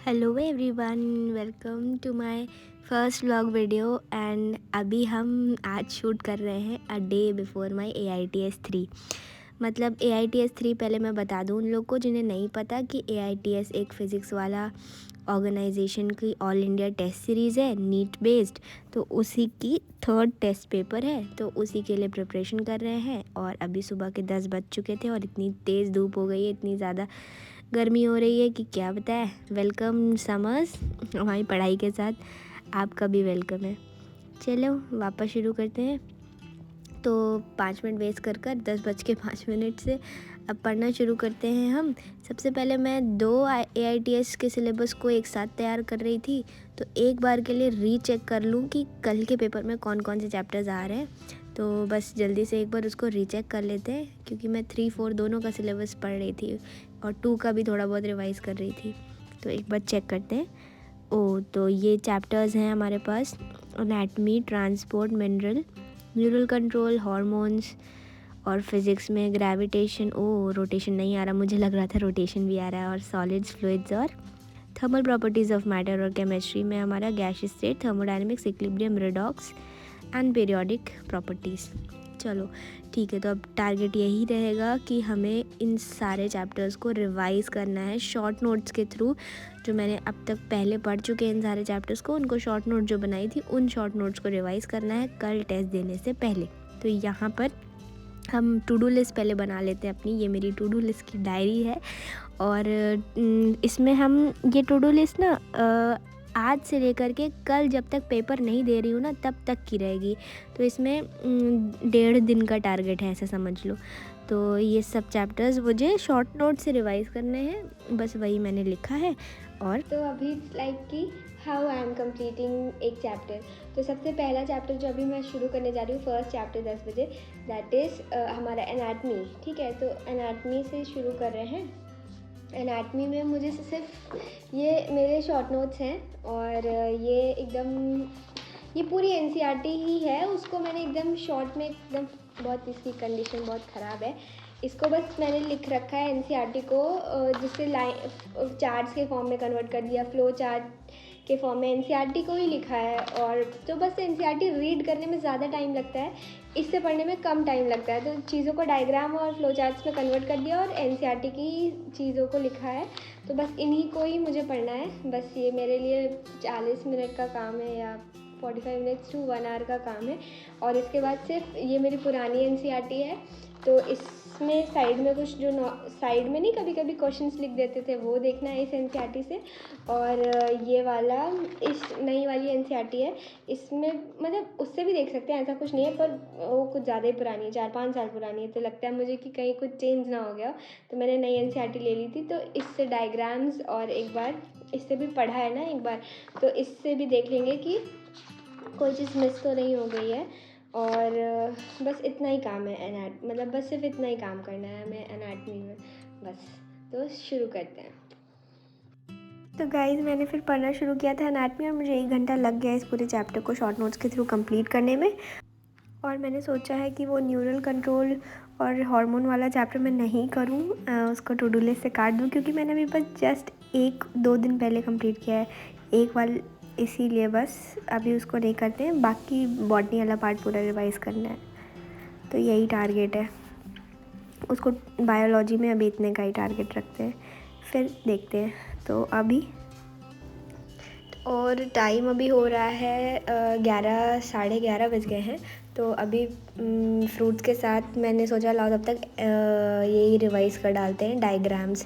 Hello everyone, welcome to my first vlog video. And अभी हम आज शूट कर रहे हैं a day before my AITS 3। मतलब AITS 3 पहले मैं बता दूं उन लोग को जिन्हें नहीं पता कि AITS एक फ़िज़िक्स वाला ऑर्गेनाइजेशन की ऑल इंडिया टेस्ट सीरीज़ है, नीट बेस्ड। तो उसी की थर्ड टेस्ट पेपर है, तो उसी के लिए प्रिपरेशन कर रहे हैं। और अभी सुबह के 10 बज चुके थे और इतनी तेज़ धूप हो गई है, इतनी ज़्यादा गर्मी हो रही है कि क्या बताए। वेलकम समर्स हमारी पढ़ाई के साथ, आपका भी वेलकम है। चलो वापस शुरू करते हैं। तो 5 मिनट वेस्ट कर 10:05 से अब पढ़ना शुरू करते हैं हम। सबसे पहले मैं 2 AITS के सिलेबस को एक साथ तैयार कर रही थी, तो एक बार के लिए रीचेक कर लूँ कि कल के पेपर में कौन कौन से चैप्टर्स आ रहे हैं। तो बस जल्दी से एक बार उसको रीचेक कर लेते हैं, क्योंकि मैं 3, 4 दोनों का सिलेबस पढ़ रही थी और 2 का भी थोड़ा बहुत रिवाइज़ कर रही थी। तो एक बार चेक करते हैं। तो ये चैप्टर्स हैं हमारे पास: anatomy, transport, mineral, neural control, hormones, और फिज़िक्स में ग्रेविटेशन। रोटेशन नहीं आ रहा, मुझे लग रहा था रोटेशन भी आ रहा है। और सॉलिड्स, फ्लूइड्स और थर्मल प्रॉपर्टीज़ ऑफ मैटर। और केमिस्ट्री में हमारा gaseous state, thermodynamics, equilibrium, redox and periodic properties. चलो ठीक है, तो अब टारगेट यही रहेगा कि हमें इन सारे चैप्टर्स को रिवाइज़ करना है शॉर्ट नोट्स के थ्रू। जो मैंने अब तक पहले पढ़ चुके हैं इन सारे चैप्टर्स को, उनको शॉर्ट नोट जो बनाई थी, उन शॉर्ट नोट्स को रिवाइज़ करना है कल टेस्ट देने से पहले। तो यहाँ पर हम टू डू लिस्ट पहले बना लेते हैं अपनी। ये मेरी टू डू लिस्ट की डायरी है और इसमें हम ये टू डू लिस्ट ना आज से लेकर के कल जब तक पेपर नहीं दे रही हूँ ना, तब तक की रहेगी। तो इसमें 1.5 दिन का टारगेट है, ऐसा समझ लो। तो ये सब चैप्टर्स मुझे शॉर्ट नोट से रिवाइज़ करने हैं, बस वही मैंने लिखा है। और तो अभी लाइक कि हाउ आई एम कंप्लीटिंग एक चैप्टर। तो सबसे पहला चैप्टर जो अभी मैं शुरू करने जा रही हूँ, फर्स्ट चैप्टर 10 बजे, दैट इज़ हमारा एनाटमी। ठीक है, तो एनाटमी से शुरू कर रहे हैं। एनाटमी में मुझे सिर्फ ये मेरे शॉर्ट नोट्स हैं और ये पूरी NCERT ही है, उसको मैंने एकदम शॉर्ट में एकदम, बहुत इसकी कंडीशन बहुत ख़राब है, इसको बस मैंने लिख रखा है NCERT को, जिससे लाइन चार्ट्स के फॉर्म में कन्वर्ट कर दिया, फ्लो चार्ट के फॉर्म में NCERT को ही लिखा है। और तो बस NCERT रीड करने में ज़्यादा टाइम लगता है, इससे पढ़ने में कम टाइम लगता है। तो चीज़ों को डायग्राम और फ्लो चार्ट्स में कन्वर्ट कर दिया और NCERT की चीज़ों को लिखा है। तो बस इन्हीं को ही मुझे पढ़ना है। बस ये मेरे लिए 40 मिनट का काम है या 45 मिनट्स टू 1 आवर का काम है। और इसके बाद सिर्फ ये मेरी पुरानी NCERT है, तो इसमें साइड में कुछ जो साइड में नहीं, कभी कभी क्वेश्चंस लिख देते थे, वो देखना है इस NCERT से। और ये वाला इस नई वाली NCERT है, इसमें मतलब उससे भी देख सकते हैं, ऐसा कुछ नहीं है, पर वो कुछ ज़्यादा ही पुरानी है, 4-5 साल पुरानी है। तो लगता है मुझे कि कहीं कुछ चेंज ना हो गया, तो मैंने नई NCERT ले ली थी। तो इससे डायग्राम्स और एक बार इससे भी पढ़ा है ना एक बार, तो इससे भी देख लेंगे कि कोई चीज़ मिस तो नहीं हो गई है। और बस इतना ही काम है मतलब बस सिर्फ इतना ही काम करना है हमें एनाटमी में, बस। तो शुरू करते हैं। तो गाइज़, मैंने फिर पढ़ना शुरू किया था एनाटमी और मुझे 1 घंटा लग गया इस पूरे चैप्टर को शॉर्ट नोट्स के थ्रू कंप्लीट करने में। और मैंने सोचा है कि वो न्यूरल कंट्रोल और हार्मोन वाला चैप्टर मैं नहीं करूँ, उसको टू डू लिस्ट से काट दूँ, क्योंकि मैंने अभी बस जस्ट 1-2 दिन पहले कंप्लीट किया है एक बार, इसीलिए बस अभी उसको नहीं करते हैं। बाकी बॉटनी वाला पार्ट पूरा रिवाइज़ करना है, तो यही टारगेट है। उसको बायोलॉजी में अभी इतने का ही टारगेट रखते हैं, फिर देखते हैं। तो अभी और टाइम अभी हो रहा है 11, साढ़े 11 बज गए हैं। तो अभी फ्रूट्स के साथ मैंने सोचा लाओ तब तक यही रिवाइज़ कर डालते हैं डायग्राम्स।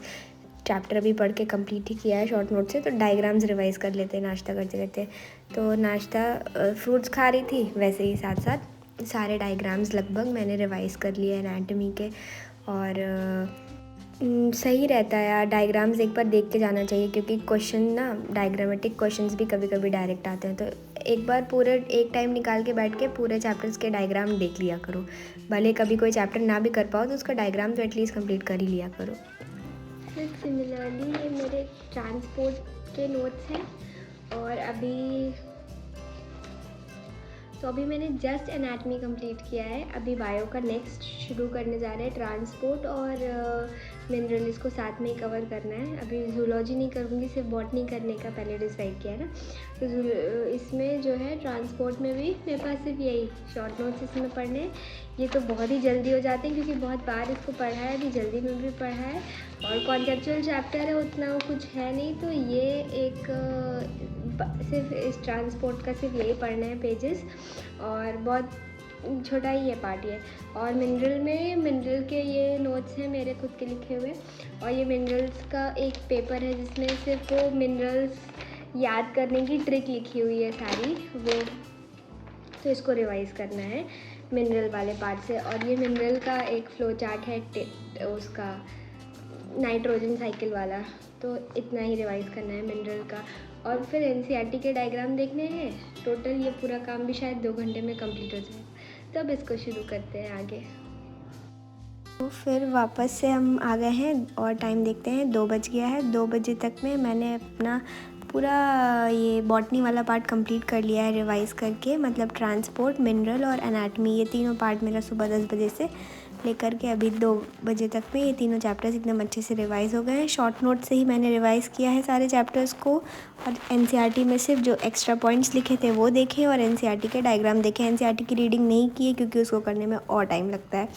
चैप्टर अभी पढ़ के कंप्लीट ही किया है शॉर्ट नोट से, तो डायग्राम्स रिवाइज़ कर लेते हैं नाश्ता करते करते। तो नाश्ता फ्रूट्स खा रही थी, वैसे ही साथ साथ सारे डायग्राम्स लगभग मैंने रिवाइज़ कर लिए एनाटमी के। और सही रहता है यार, डायग्राम्स एक बार देख के जाना चाहिए, क्योंकि क्वेश्चन ना, डायग्रामेटिक क्वेश्चंस भी कभी कभी डायरेक्ट आते हैं। तो एक बार पूरे एक टाइम निकाल के बैठ के पूरे चैप्टर्स के डायग्राम देख लिया करो। भले कभी कोई चैप्टर ना भी कर पाओ तो उसका डायग्राम तो एटलीस्ट कंप्लीट कर ही लिया करो। फिर सिमिलरली ये मेरे ट्रांसपोर्ट के नोट्स हैं। और अभी मैंने जस्ट एनाटमी कंप्लीट किया है, अभी बायो का नेक्स्ट शुरू करने जा रहे हैं, ट्रांसपोर्ट और मिनरल, इसको साथ में ही कवर करना है। अभी जूलॉजी नहीं करूँगी, सिर्फ बॉटनी करने का पहले डिसाइड किया है ना। तो इसमें जो है ट्रांसपोर्ट में भी मेरे पास सिर्फ यही शॉर्ट नोट्स इसमें पढ़ने हैं। ये तो बहुत ही जल्दी हो जाते हैं क्योंकि बहुत बार इसको पढ़ा है, अभी जल्दी में भी पढ़ा है, और कॉन्सेप्चुअल चैप्टर है, उतना कुछ है नहीं। तो ये एक सिर्फ इस ट्रांसपोर्ट का सिर्फ यही पढ़ना है पेजेस, और बहुत छोटा ही है पार्ट ये। और मिनरल के ये नोट्स हैं मेरे खुद के लिखे हुए, और ये मिनरल्स का एक पेपर है जिसमें सिर्फ वो मिनरल्स याद करने की ट्रिक लिखी हुई है सारी वो, तो इसको रिवाइज़ करना है मिनरल वाले पार्ट से। और ये मिनरल का एक फ्लो चार्ट है उसका नाइट्रोजन साइकिल वाला, तो इतना ही रिवाइज़ करना है मिनरल का। और फिर एनसीईआरटी के डायग्राम देखने हैं। टोटल ये पूरा काम भी शायद 2 घंटे में कंप्लीट हो जाएगा। तब इसको शुरू करते हैं आगे। तो फिर वापस से हम आ गए हैं और टाइम देखते हैं, 2 बज गया है। 2 बजे तक में मैंने अपना पूरा ये बॉटनी वाला पार्ट कंप्लीट कर लिया है रिवाइज़ करके, मतलब ट्रांसपोर्ट, मिनरल और एनाटमी, ये तीनों पार्ट मेरा सुबह 10 बजे से लेकर के अभी 2 बजे तक में ये तीनों चैप्टर्स एकदम अच्छे से रिवाइज़ हो गए हैं। शॉर्ट नोट से ही मैंने रिवाइज़ किया है सारे चैप्टर्स को, और एनसीईआरटी में सिर्फ जो एक्स्ट्रा पॉइंट्स लिखे थे वो देखे, और एनसीईआरटी के डायग्राम देखे। एनसीईआरटी की रीडिंग नहीं की है क्योंकि उसको करने में और टाइम लगता है।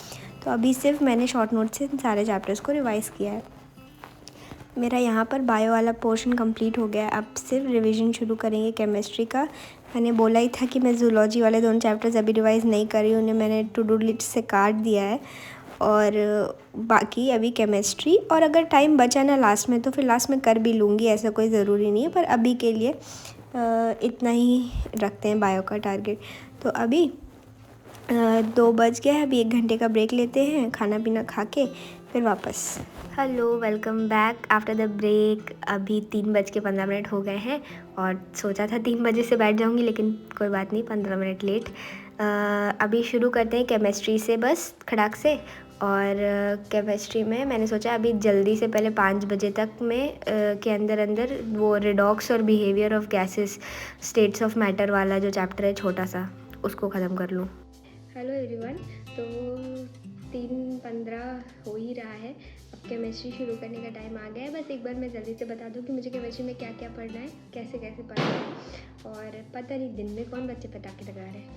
तो अभी सिर्फ मैंने शॉर्ट नोट से सारे चैप्टर्स को रिवाइज़ किया है। मेरा यहाँ पर बायो वाला पोर्शन कंप्लीट हो गया है। अब सिर्फ रिवीजन शुरू करेंगे केमिस्ट्री का। मैंने बोला ही था कि मैं जूलॉजी वाले 2 चैप्टर्स अभी रिवाइज़ नहीं कर रही हूँ, उन्हें मैंने टू डू लिस्ट से काट दिया है, और बाकी अभी केमिस्ट्री, और अगर टाइम बचा ना लास्ट में तो फिर लास्ट में कर भी लूँगी, ऐसा कोई ज़रूरी नहीं है, पर अभी के लिए इतना ही रखते हैं बायो का टारगेट। तो अभी 2 बज गया है, अभी 1 घंटे का ब्रेक लेते हैं, खाना पीना खा के फिर वापस। Hello, welcome back after the break. अभी 3:15 हो गए हैं, और सोचा था 3 बजे से बैठ जाऊंगी, लेकिन कोई बात नहीं, 15 मिनट लेट। अभी शुरू करते हैं केमिस्ट्री से बस खड़ाक से। और केमिस्ट्री में मैंने सोचा अभी जल्दी से पहले 5 बजे तक में के अंदर वो रिडॉक्स और behaviour of gases, states of matter वाला जो चैप्टर है छोटा सा, उसको ख़त्म कर लूँ। हेलो एवरीवन, तो 3:15 हो ही रहा है, अब केमिस्ट्री शुरू करने का टाइम आ गया है। बस एक बार मैं जल्दी से बता दूं कि मुझे केमिस्ट्री में क्या क्या पढ़ना है, कैसे कैसे पढ़ना है, और पता नहीं दिन में कौन बच्चे पटाखे लगा रहे हैं।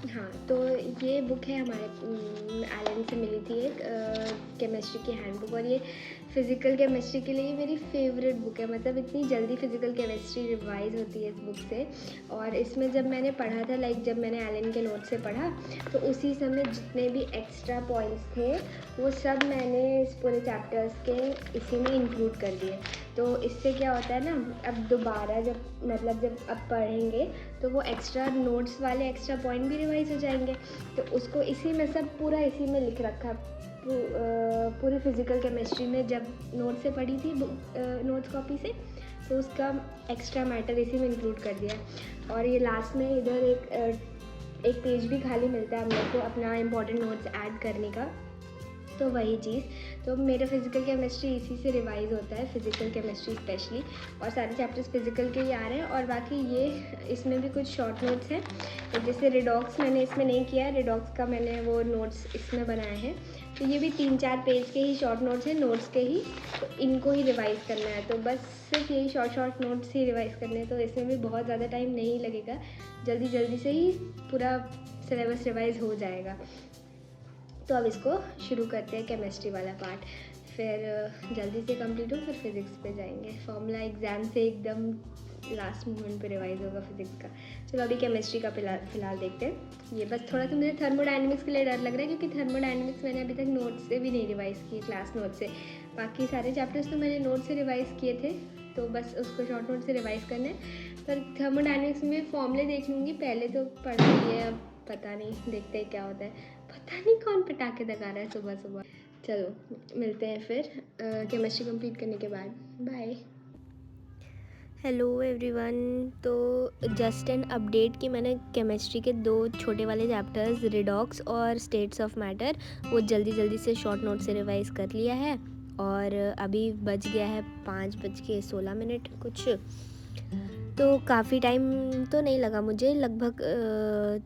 हाँ, तो ये बुक है हमारे एलन से मिली थी, एक केमिस्ट्री की हैंडबुक, और ये फ़िज़िकल केमिस्ट्री के लिए मेरी फेवरेट बुक है। मतलब इतनी जल्दी फ़िज़िकल केमिस्ट्री रिवाइज़ होती है इस बुक से। और इसमें जब मैंने पढ़ा था, जब मैंने एलन के नोट से पढ़ा, तो उसी समय जितने भी एक्स्ट्रा पॉइंट्स थे वो सब मैंने इस पूरे चैप्टर्स के इसी में इंक्लूड कर दिए। तो इससे क्या होता है ना, अब दोबारा जब अब पढ़ेंगे तो वो एक्स्ट्रा नोट्स वाले एक्स्ट्रा पॉइंट भी रिवाइज हो जाएंगे। तो उसको इसी में सब पूरा इसी में लिख रखा। पूरी फ़िज़िकल केमिस्ट्री में जब नोट से पढ़ी थी नोट्स कॉपी से, तो उसका एक्स्ट्रा मैटर इसी में इंक्लूड कर दिया। और ये लास्ट में इधर एक पेज भी खाली मिलता है हम लोग को अपना इम्पॉर्टेंट नोट्स ऐड करने का, तो वही चीज़। तो मेरा फ़िज़िकल केमिस्ट्री इसी से रिवाइज़ होता है, फ़िज़िकल केमिस्ट्री स्पेशली, और सारे चैप्टर्स फ़िज़िकल के ही आ रहे हैं। और बाकी ये इसमें भी कुछ शॉर्ट नोट्स हैं, जैसे रिडॉक्स मैंने इसमें नहीं किया है, रिडॉक्स का मैंने वो नोट्स इसमें बनाए हैं। तो ये भी 3-4 पेज के ही शॉर्ट नोट्स हैं, नोट्स के ही, तो इनको ही रिवाइज़ करना है। तो बस सिर्फ यही शॉर्ट नोट्स ही रिवाइज़ करने हैं, तो इसमें भी बहुत ज़्यादा टाइम नहीं लगेगा, जल्दी से ही पूरा सिलेबस रिवाइज़ हो जाएगा। तो अब इसको शुरू करते हैं केमिस्ट्री वाला पार्ट, फिर जल्दी से कंप्लीट हो, फिर फिज़िक्स पे जाएंगे। फॉर्मूला एग्ज़ाम से एकदम लास्ट मोमेंट पे रिवाइज होगा फिज़िक्स का। चलो अभी केमिस्ट्री का फ़िलहाल देखते हैं। ये बस थोड़ा सा मुझे थर्मोडायनेमिक्स के लिए डर लग रहा है, क्योंकि थर्मोडायनेमिक्स मैंने अभी तक नोट से भी नहीं रिवाइज़ की, क्लास नोट से। बाकी सारे चैप्टर्स तो मैंने नोट से रिवाइज़ किए थे, तो बस उसको शॉर्ट नोट से रिवाइज़ करना है। पर थर्मोडायनेमिक्स में फॉर्मूले देख लूँगी, पहले तो पढ़ ली है, अब पता नहीं, देखते हैं क्या होता है। पता नहीं कौन पटाखे लगा रहा है सुबह। चलो मिलते हैं फिर केमिस्ट्री कंप्लीट करने के बाद। बाय। हेलो एवरीवन, तो जस्ट एन अपडेट कि मैंने केमिस्ट्री के 2 छोटे वाले चैप्टर्स, रिडॉक्स और स्टेट्स ऑफ मैटर, वो जल्दी से शॉर्ट नोट से रिवाइज़ कर लिया है। और अभी बज गया है 5:16 कुछ। तो काफ़ी टाइम तो नहीं लगा मुझे, लगभग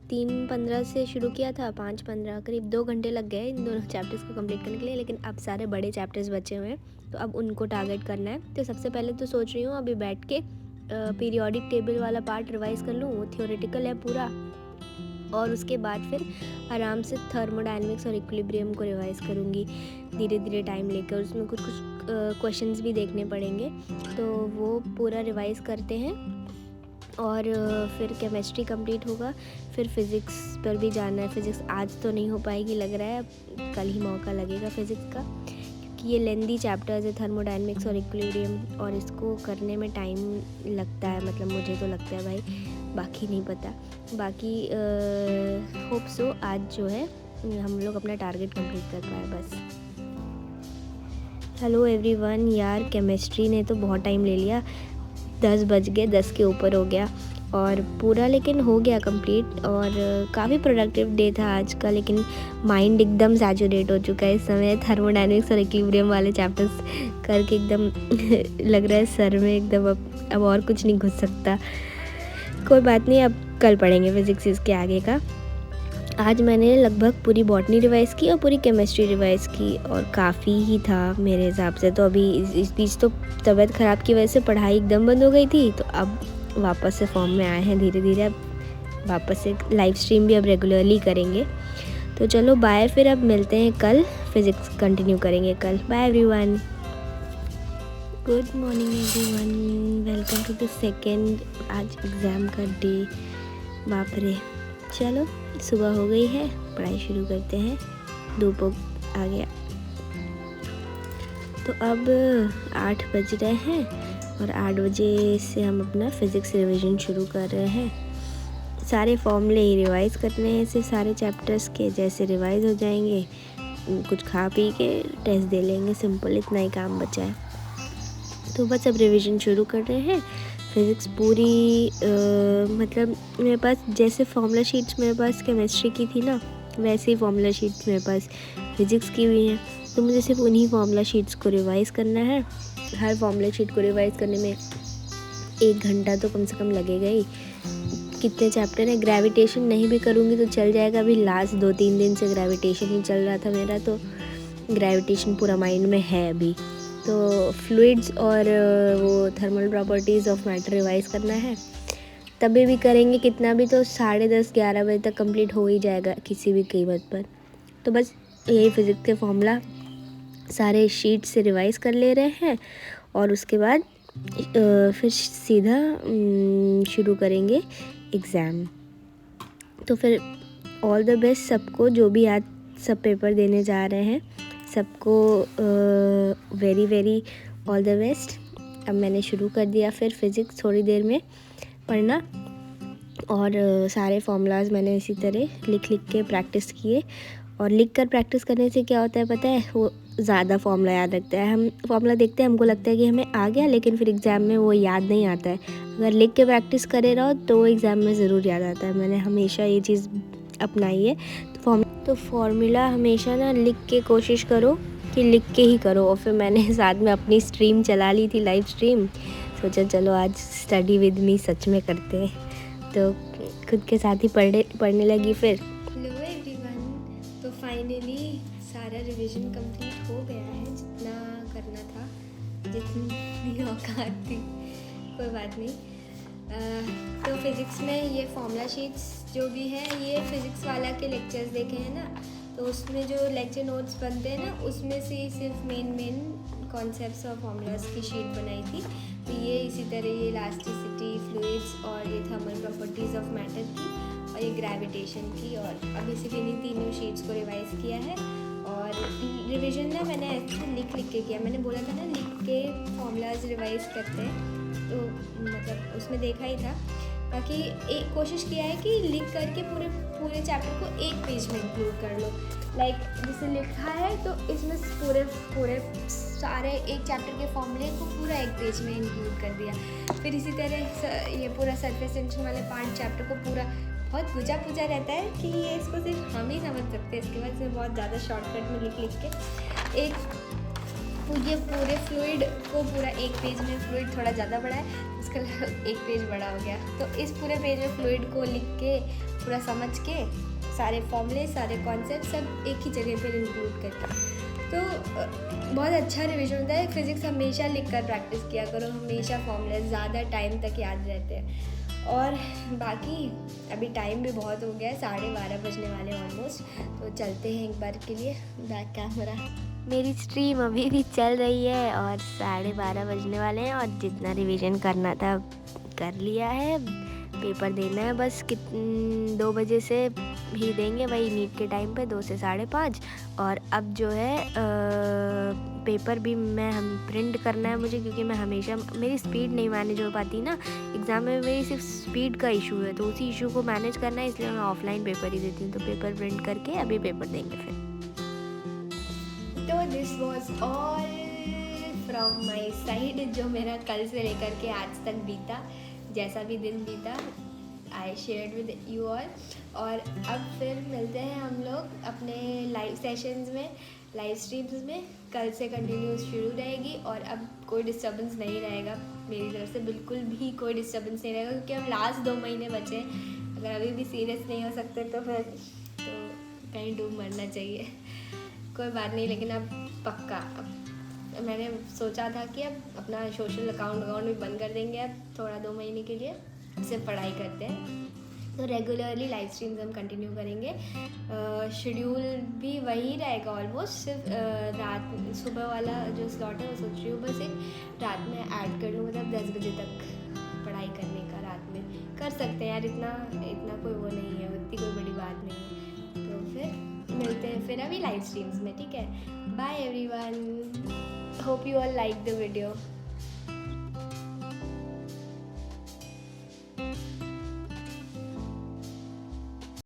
3:15 से शुरू किया था, 5:15 करीब 2 घंटे लग गए इन दोनों चैप्टर्स को कंप्लीट करने के लिए। लेकिन अब सारे बड़े चैप्टर्स बचे हुए हैं तो अब उनको टारगेट करना है। तो सबसे पहले तो सोच रही हूँ अभी बैठ के पीरियोडिक टेबल वाला पार्ट रिवाइज़ कर लूँ, वो थियोरेटिकल है पूरा, और उसके बाद फिर आराम से थर्मोडायनेमिक्स और इक्विलिब्रियम को रिवाइज़ करूँगी धीरे धीरे टाइम लेकर। उसमें कुछ क्वेश्चंस भी देखने पड़ेंगे तो वो पूरा रिवाइज़ करते हैं। और फिर केमिस्ट्री कंप्लीट होगा, फिर फ़िज़िक्स पर भी जाना है। फ़िज़िक्स आज तो नहीं हो पाएगी लग रहा है, अब कल ही मौका लगेगा फ़िज़िक्स का, क्योंकि ये लेंदी चैप्टर्स है थर्मोडायनेमिक्स और इक्विलिब्रियम, और इसको करने में टाइम लगता है, मतलब मुझे तो लगता है भाई, बाकी नहीं पता। बाकी होप सो आज जो है हम लोग अपना टारगेट कंप्लीट कर पाए बस। हेलो एवरीवन, यार केमिस्ट्री ने तो बहुत टाइम ले लिया, 10 बज गए, 10 के ऊपर हो गया और पूरा लेकिन हो गया कंप्लीट। और काफ़ी प्रोडक्टिव डे था आज का, लेकिन माइंड एकदम सैचुरेट हो चुका है इस समय थर्मोडायनेमिक्स और इक्विलिब्रियम वाले चैप्टर्स करके। एकदम लग रहा है सर में एकदम अब और कुछ नहीं घुस सकता। कोई बात नहीं, अब कल पढ़ेंगे फिज़िक्स इसके आगे का। आज मैंने लगभग पूरी बॉटनी रिवाइज़ की और पूरी केमिस्ट्री रिवाइज़ की, और काफ़ी ही था मेरे हिसाब से। तो अभी इस बीच तो तबीयत ख़राब की वजह से पढ़ाई एकदम बंद हो गई थी, तो अब वापस से फॉर्म में आए हैं धीरे धीरे। अब वापस से लाइव स्ट्रीम भी अब रेगुलरली करेंगे। तो चलो बाय, फिर अब मिलते हैं कल, फिज़िक्स कंटिन्यू करेंगे कल। Bye everyone, good morning everyone, welcome to the second आज एग्ज़ाम का डे। बाप रे, चलो सुबह हो गई है, पढ़ाई शुरू करते हैं। धूप आ गया। तो अब 8 बज रहे हैं और 8 बजे से हम अपना फ़िज़िक्स रिवीजन शुरू कर रहे हैं। सारे फॉर्मूले ही रिवाइज़ करने हैं, सिर्फ सारे चैप्टर्स के जैसे रिवाइज़ हो जाएंगे, कुछ खा पी के टेस्ट दे लेंगे, सिंपल इतना ही काम बचा है। तो बस अब रिवीजन शुरू कर रहे हैं। फ़िज़िक्स पूरी मतलब मेरे पास जैसे फार्मूला शीट्स मेरे पास केमिस्ट्री की थी ना, वैसे ही फार्मूला शीट्स मेरे पास फ़िज़िक्स की हुई हैं। तो मुझे सिर्फ उन्हीं फार्मूला शीट्स को रिवाइज़ करना है। हर फार्मूला शीट को रिवाइज़ करने में 1 घंटा तो कम से कम लगेगा ही। कितने चैप्टर हैं, ग्रेविटेशन नहीं भी करूँगी तो चल जाएगा। अभी लास्ट 2-3 दिन से ग्रेविटेशन ही चल रहा था मेरा, तो ग्रेविटेशन पूरा माइंड में है अभी। तो फ्लूइड्स और वो thermal properties of matter revise करना है, तभी भी करेंगे कितना भी, तो 10:30-11 बजे तक कंप्लीट हो ही जाएगा किसी भी कीमत पर। तो बस यही फ़िज़िक्स के फॉर्मूला सारे शीट से रिवाइज़ कर ले रहे हैं, और उसके बाद फिर सीधा शुरू करेंगे एग्ज़ाम। तो फिर ऑल द बेस्ट सबको, जो भी आज सब पेपर देने जा रहे हैं सबको very very all the best. अब मैंने शुरू कर दिया फिर फ़िज़िक्स थोड़ी देर में पढ़ना, और सारे फॉर्मूलाज मैंने इसी तरह लिख के प्रैक्टिस किए। और लिख कर प्रैक्टिस करने से क्या होता है पता है, वो ज़्यादा फॉर्मूला याद रखता है। हम फॉर्मूला देखते हैं, हमको लगता है कि हमें आ गया, लेकिन फिर एग्ज़ाम में वो याद नहीं आता है। अगर लिख के प्रैक्टिस करे रहो तो एग्ज़ाम में ज़रूर याद आता है। मैंने हमेशा ये चीज़ अपनाई है। तो फार्मूला हमेशा ना लिख के कोशिश करो कि लिख के ही करो। और फिर मैंने साथ में अपनी स्ट्रीम चला ली थी, लाइव स्ट्रीम। सोचा चलो आज स्टडी विद मी सच में करते हैं, तो खुद के साथ ही पढ़ने लगी फिर। हेलो एवरीवन, तो फाइनली सारा रिवीजन कंप्लीट हो गया है, जितना करना था, जितनी औकात थी, कोई बात नहीं। तो फिज़िक्स में ये फार्मूला शीट्स जो भी है, ये फ़िज़िक्स वाला के लेक्चर्स देखे हैं ना, तो उसमें जो लेक्चर नोट्स बनते हैं ना, उसमें से सिर्फ मेन कॉन्सेप्ट्स और फार्मूलाज की शीट बनाई थी। तो ये इसी तरह ये इलास्टिसिटी, फ्लूइड्स और ये थर्मल प्रॉपर्टीज़ ऑफ मैटर की, और ये ग्रेविटेशन की, और अभी सिर्फ इन्हीं तीनों शीट्स को रिवाइज़ किया है। और रिवीजन ना मैंने ऐसे लिख के किया। मैंने बोला था ना लिख के फॉर्मूलाज रिवाइज़ करते हैं, तो मतलब उसमें देखा ही था। बाकी एक कोशिश किया है कि लिख करके पूरे चैप्टर को एक पेज में इंक्लूड कर लो। लाइक जैसे लिखा है तो इसमें पूरे सारे एक चैप्टर के फॉर्मूले को पूरा एक पेज में इंक्लूड कर दिया। फिर इसी तरह ये पूरा सरफेस टेंशन वाले 5 चैप्टर को पूरा बहुत गुजा पुजा रहता है कि ये इसको सिर्फ हम ही समझ सकते हैं। इसके बाद से बहुत ज़्यादा शॉर्टकट में लिख के एक ये पूरे फ्लूइड को पूरा एक पेज में फ्लूइड थोड़ा ज़्यादा बड़ा है, उसका एक पेज बड़ा हो गया। तो इस पूरे पेज में फ्लूइड को लिख के पूरा समझ के सारे फॉर्मूले सारे कॉन्सेप्ट सब एक ही जगह पर इंक्लूड करके, तो बहुत अच्छा रिवीजन होता है। फिज़िक्स हमेशा लिख कर प्रैक्टिस किया करो, हमेशा फॉर्मूले ज़्यादा टाइम तक याद रहते हैं। और बाकी अभी टाइम भी बहुत हो गया है, 12:30 बजने वाले ऑलमोस्ट, तो चलते हैं एक बार के लिए बैक कैमरा। मेरी स्ट्रीम अभी भी चल रही है और 12:30 बजने वाले हैं और जितना रिवीजन करना था कर लिया है। पेपर देना है बस 2 बजे से ही देंगे, वही नीट के टाइम पे 2 से 5:30। और अब जो है पेपर भी हम प्रिंट करना है मुझे, क्योंकि मैं हमेशा मेरी स्पीड नहीं मैनेज हो पाती ना एग्ज़ाम में, मेरी सिर्फ स्पीड का इशू है, तो उसी इशू को मैनेज करना है, इसलिए मैं ऑफलाइन पेपर ही देती हूँ। तो पेपर प्रिंट करके अभी पेपर देंगे फिर। तो this was all from my side, जो मेरा कल से लेकर के आज तक बीता, जैसा भी दिन बीता I shared with you all. और अब फिर मिलते हैं हम लोग अपने लाइव सेशंस में, लाइव स्ट्रीम्स में। कल से कंटिन्यूस शुरू रहेगी और अब कोई डिस्टर्बेंस नहीं रहेगा मेरी तरफ से, बिल्कुल भी कोई डिस्टर्बेंस नहीं रहेगा, क्योंकि अब लास्ट 2 महीने बचे हैं। अगर अभी भी सीरियस नहीं हो सकते तो फिर तो कहीं डूब मरना चाहिए, कोई बात नहीं। लेकिन अब पक्का मैंने सोचा था कि अब अपना सोशल अकाउंट भी बंद कर देंगे अब थोड़ा 2 महीने के लिए, सिर्फ पढ़ाई करते हैं। तो रेगुलरली लाइव स्ट्रीम्स हम कंटिन्यू करेंगे। शेड्यूल भी वही रहेगा ऑलमोस्ट, सिर्फ रात सुबह वाला जो स्लॉट है वो सोच रही हूँ बस एक रात में ऐड कर लूँ, मतलब 10 बजे तक पढ़ाई करने का रात में कर सकते हैं यार, इतना कोई वो नहीं है, उतनी कोई बड़ी बात नहीं है। तो फिर मिलते हैं फिर अभी लाइव स्ट्रीम्स में, ठीक है। Bye everyone, hope you all like the video.